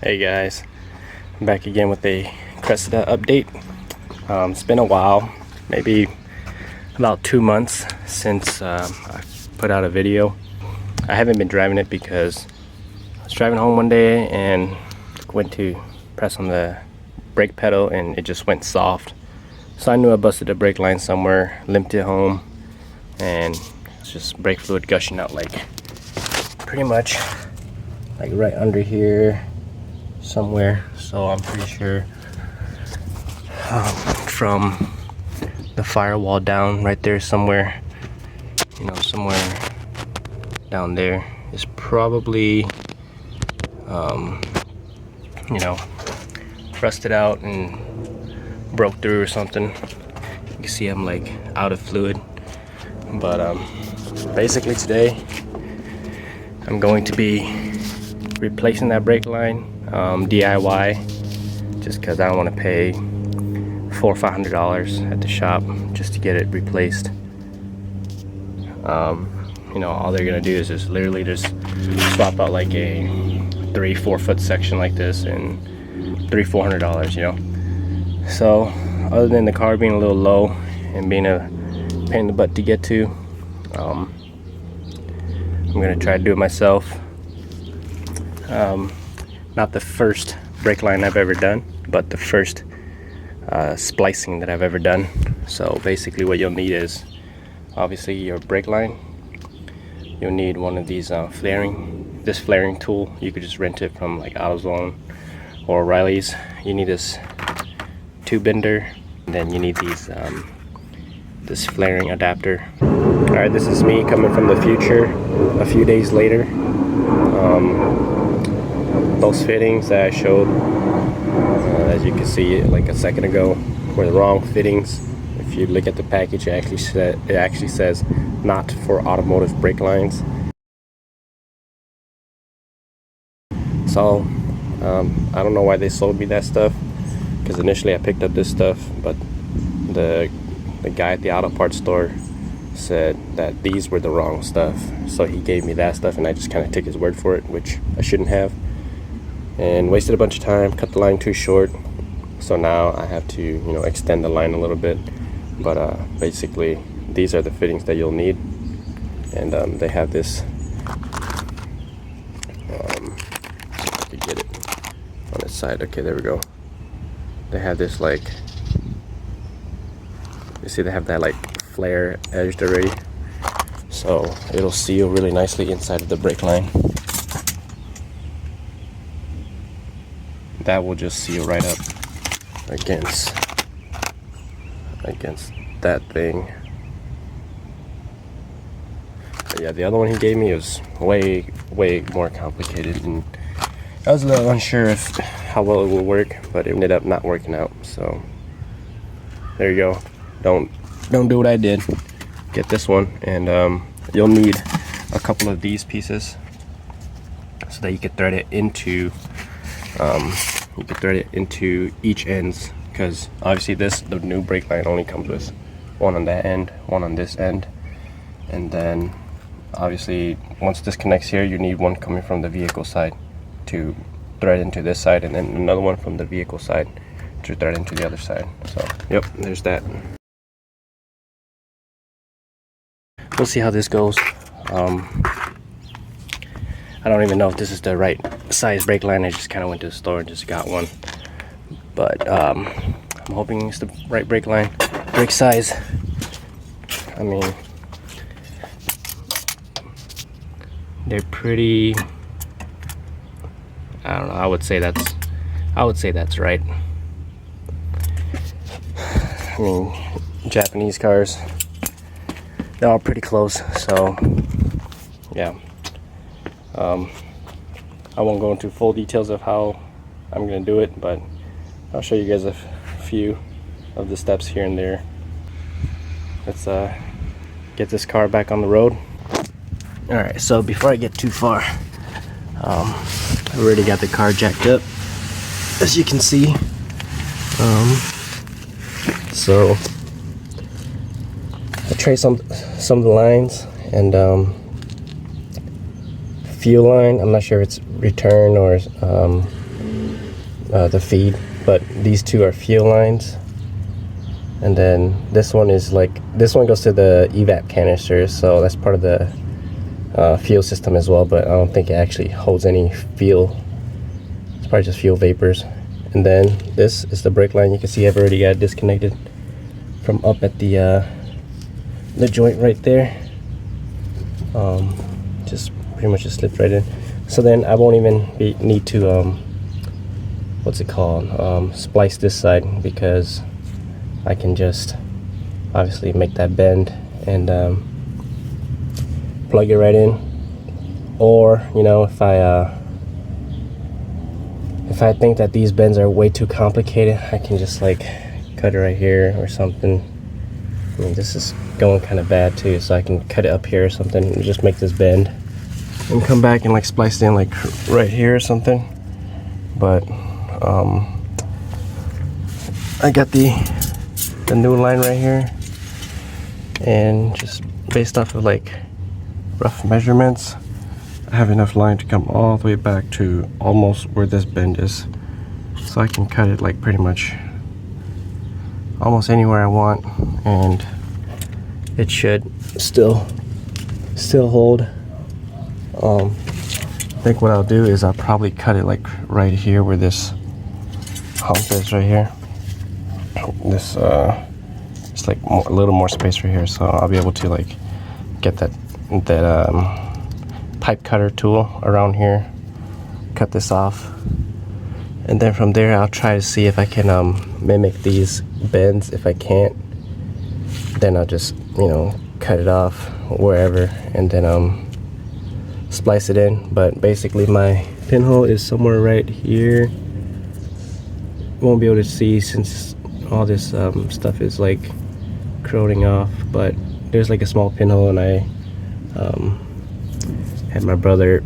Hey guys, I'm back again with a Cressida update. It's been a while, maybe about 2 months since I put out a video. I haven't been driving it because I was driving home one day and went to press on the brake pedal and it just went soft. So I knew I busted a brake line somewhere, limped it home, and it's just brake fluid gushing out like pretty much like right under here somewhere. So I'm pretty sure from the firewall down right there somewhere, you know, somewhere down there is probably you know, rusted out and broke through or something. You can see I'm like out of fluid, but basically today I'm going to be replacing that brake line DIY, just because I don't want to pay $400 or $500 at the shop just to get it replaced. You know, all they're gonna do is just literally just swap out like a 3-4 foot section like this and $300-$400, you know. So other than the car being a little low and being a pain in the butt to get to, I'm gonna try to do it myself. Not the first brake line I've ever done, but the first splicing that I've ever done. So basically what you'll need is obviously your brake line. You'll need one of these this flaring tool. You could just rent it from like AutoZone or O'Reilly's. You need this tube bender, and then you need these this flaring adapter. Alright, this is me coming from the future a few days later. Those fittings that I showed, as you can see like a second ago, were the wrong fittings. If you look at the package, it actually says not for automotive brake lines. So I don't know why they sold me that stuff, because initially I picked up this stuff, but the guy at the auto parts store said that these were the wrong stuff, so he gave me that stuff and I just kind of took his word for it, which I shouldn't have, and wasted a bunch of time, cut the line too short. So now I have to, you know, extend the line a little bit. But basically these are the fittings that you'll need, and they have this I could get it on its side. Okay, there we go. They have this, like, you see they have that like flare edged already, so it'll seal really nicely inside of the brake line. That will just seal right up against that thing. But yeah, the other one he gave me was way more complicated, and I was a little unsure of how well it would work, but it ended up not working out. So there you go. Don't do what I did. Get this one, and you'll need a couple of these pieces so that you can thread it into each ends, because obviously the new brake line only comes with one on that end, one on this end, and then obviously once this connects here, you need one coming from the vehicle side to thread into this side, and then another one from the vehicle side to thread into the other side. So yep, there's that. We'll see how this goes. I don't even know if this is the right size brake line. I just kind of went to the store and just got one, but I'm hoping it's the right brake line, brake size. I mean, they're pretty, I don't know, I would say that's right. I mean, Japanese cars, they're all pretty close, so yeah. I won't go into full details of how I'm gonna do it, but I'll show you guys a few of the steps here and there. Let's get this car back on the road. Alright, so before I get too far, I already got the car jacked up, as you can see. So I traced some of the lines and fuel line. I'm not sure if it's return or the feed, but these two are fuel lines. And then this one is like, this one goes to the evap canister, so that's part of the fuel system as well, but I don't think it actually holds any fuel. It's probably just fuel vapors. And then this is the brake line. You can see I've already got it disconnected from up at the joint right there. Just pretty much just slipped right in. So then I won't even need to what's it called, splice this side, because I can just obviously make that bend and plug it right in. Or, you know, if I think that these bends are way too complicated, I can just like cut it right here or something. I mean, this is going kind of bad too, so I can cut it up here or something and just make this bend and come back and like splice it in like right here or something. But I got the new line right here, and just based off of like rough measurements, I have enough line to come all the way back to almost where this bend is, so I can cut it like pretty much almost anywhere I want, and it should still hold. I think what I'll do is I'll probably cut it like right here where this hump is right here. This it's like a little more space right here, so I'll be able to like get that pipe cutter tool around here, cut this off, and then from there I'll try to see if I can mimic these bends. If I can't, then I'll just, you know, cut it off wherever and then splice it in. But basically my pinhole is somewhere right here. Won't be able to see since all this stuff is like corroding off, but there's like a small pinhole, and I had my brother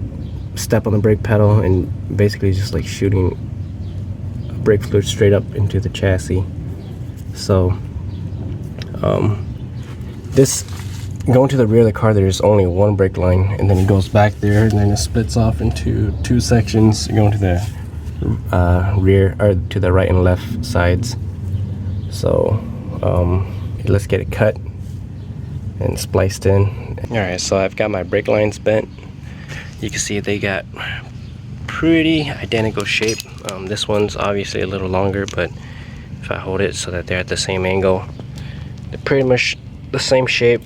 step on the brake pedal and basically just like shooting brake fluid straight up into the chassis. So this going to the rear of the car, there's only one brake line, and then it goes back there, and then it splits off into two sections going to the rear, or to the right and left sides. So let's get it cut and spliced in. Alright, so I've got my brake lines bent. You can see they got pretty identical shape. This one's obviously a little longer, but if I hold it so that they're at the same angle, they're pretty much the same shape.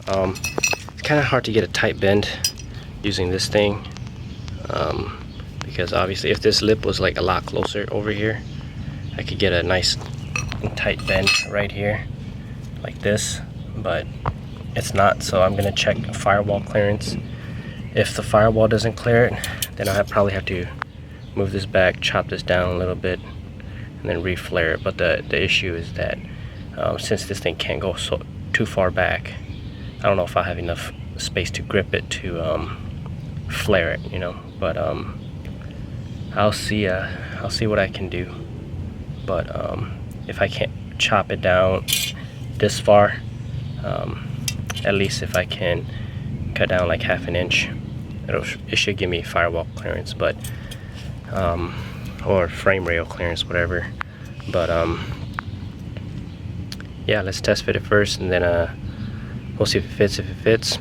It's kind of hard to get a tight bend using this thing, because obviously if this lip was like a lot closer over here, I could get a nice tight bend right here like this, but it's not. So I'm gonna check firewall clearance. If the firewall doesn't clear it, then I'll probably have to move this back, chop this down a little bit, and then re-flare it. But the issue is that since this thing can't go too far back, I don't know if I have enough space to grip it to flare it, you know. But I'll see what I can do. But if I can't chop it down this far, at least if I can cut down like ½ an inch, it should give me firewall clearance, but or frame rail clearance, whatever. But yeah, let's test fit it first, and then we'll see if it fits. If it fits,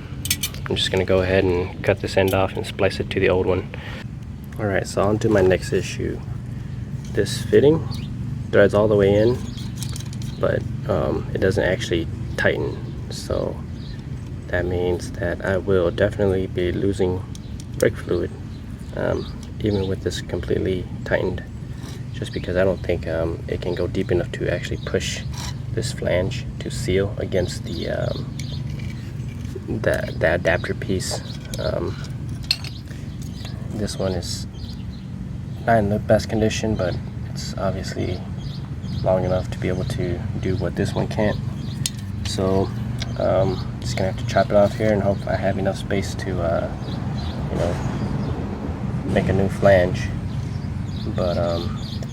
I'm just gonna go ahead and cut this end off and splice it to the old one. Alright, so on to my next issue. This fitting threads all the way in, but it doesn't actually tighten, so that means that I will definitely be losing brake fluid, even with this completely tightened, just because I don't think it can go deep enough to actually push this flange to seal against the adapter piece. This one is not in the best condition, but it's obviously long enough to be able to do what this one can't. So just gonna have to chop it off here and hope I have enough space to you know, make a new flange. But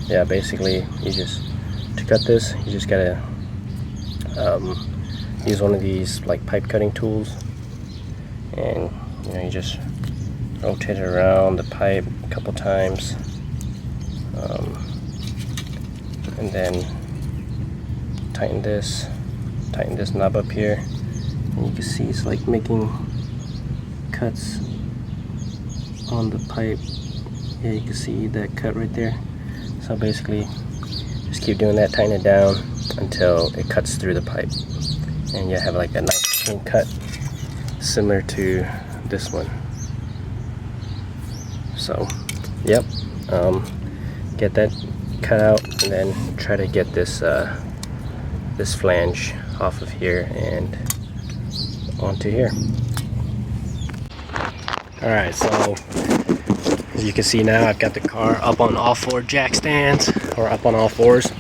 yeah, basically to cut this, you just gotta use one of these like pipe cutting tools, and you know, you just rotate it around the pipe a couple times, and then tighten this knob up here, and you can see it's like making cuts on the pipe. Yeah, you can see that cut right there. So basically just keep doing that, tighten it down until it cuts through the pipe, and you have like a nice clean cut similar to this one. So yep, get that cut out, and then try to get this this flange off of here and onto here. Alright, so as you can see now, I've got the car up on all four jack stands, or up on all fours.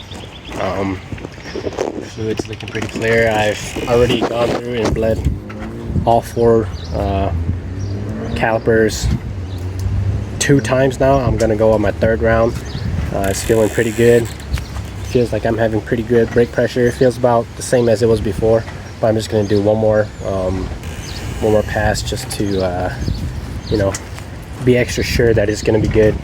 Fluid's looking pretty clear. I've already gone through and bled all four calipers 2 times now. I'm gonna go on my 3rd round. It's feeling pretty good. Feels like I'm having pretty good brake pressure. It feels about the same as it was before, but I'm just gonna do one more pass just to you know, be extra sure that it's gonna be good.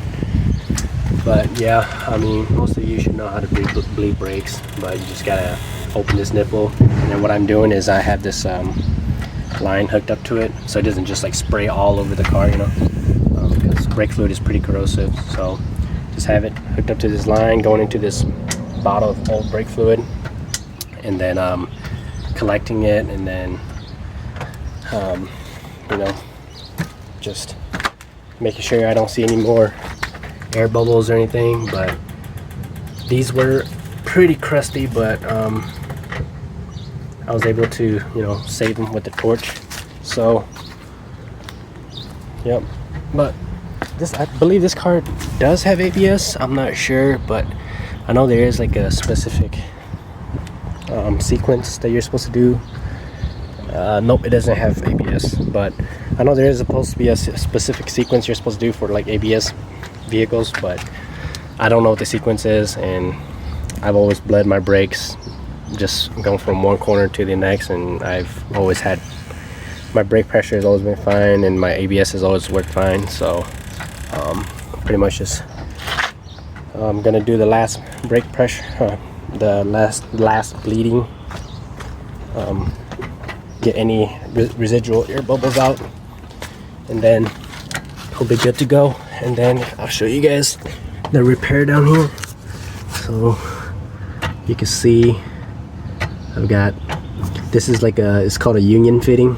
But yeah, I mean, most of you should know how to bleed brakes, but you just gotta open this nipple, and then what I'm doing is I have this line hooked up to it, so it doesn't just like spray all over the car, you know, because brake fluid is pretty corrosive. So just have it hooked up to this line going into this bottle of old brake fluid, and then collecting it, and then you know, just making sure I don't see any more air bubbles or anything. But these were pretty crusty, but I was able to, you know, save them with the torch. So yep. But this, I believe this car does have ABS. I'm not sure, but I know there is like a specific sequence that you're supposed to do. Nope, it doesn't have ABS, but I know there is supposed to be a specific sequence you're supposed to do for like ABS vehicles, but I don't know what the sequence is, and I've always bled my brakes just going from one corner to the next, and I've always had, my brake pressure has always been fine, and my ABS has always worked fine. So pretty much just I'm gonna do the last brake pressure, the last bleeding, get any residual air bubbles out, and then we'll be good to go. And then I'll show you guys the repair down here. So you can see I've got, this is like a, it's called a union fitting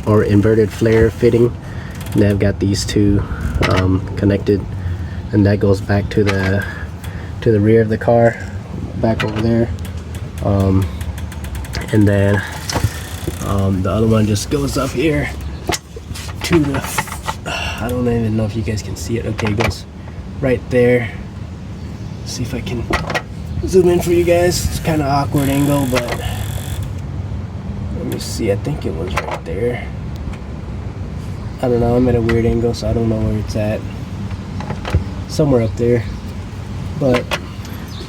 or inverted flare fitting, and I've got these two connected, and that goes back to the rear of the car, back over there, and then the other one just goes up here to the, I don't even know if you guys can see it. Okay, it goes right there. Let's see if I can zoom in for you guys. It's kind of awkward angle, but let me see. I think it was right there. I don't know, I'm at a weird angle, so I don't know where it's at. Somewhere up there. But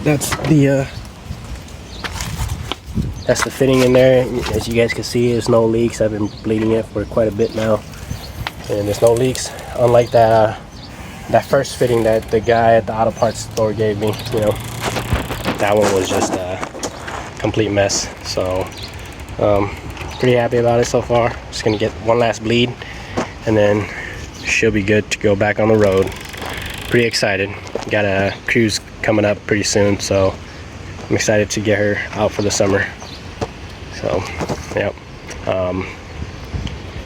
that's the fitting in there. As you guys can see, there's no leaks. I've been bleeding it for quite a bit now, and there's no leaks, unlike that first fitting that the guy at the auto parts store gave me. You know, that one was just a complete mess. So pretty happy about it so far. Just gonna get one last bleed, and then she'll be good to go back on the road. Pretty excited. Got a cruise coming up pretty soon, so I'm excited to get her out for the summer. So yep,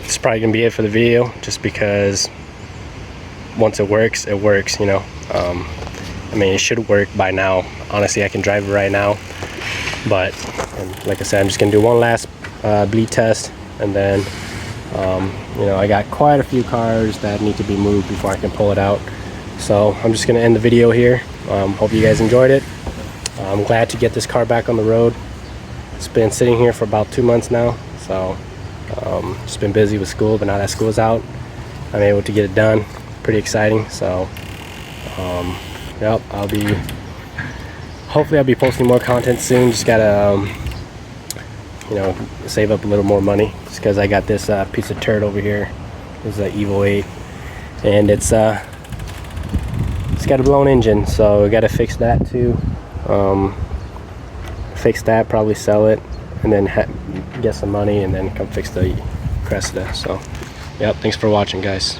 it's probably gonna be it for the video, just because once it works, you know. I mean, it should work by now. Honestly, I can drive it right now, but like I said, I'm just gonna do one last bleed test, and then you know, I got quite a few cars that need to be moved before I can pull it out. So I'm just gonna end the video here. Hope you guys enjoyed it. I'm glad to get this car back on the road. It's been sitting here for about 2 months now, so just been busy with school, but now that school's out, I'm able to get it done. Pretty exciting. So yep, hopefully I'll be posting more content soon. Just gotta you know, save up a little more money, just because I got this piece of turd over here. This is an Evo 8, and it's got a blown engine, so we got to fix that too. Fix that, probably sell it, and then get some money, and then come fix the Cressida. So, yep. Thanks for watching, guys.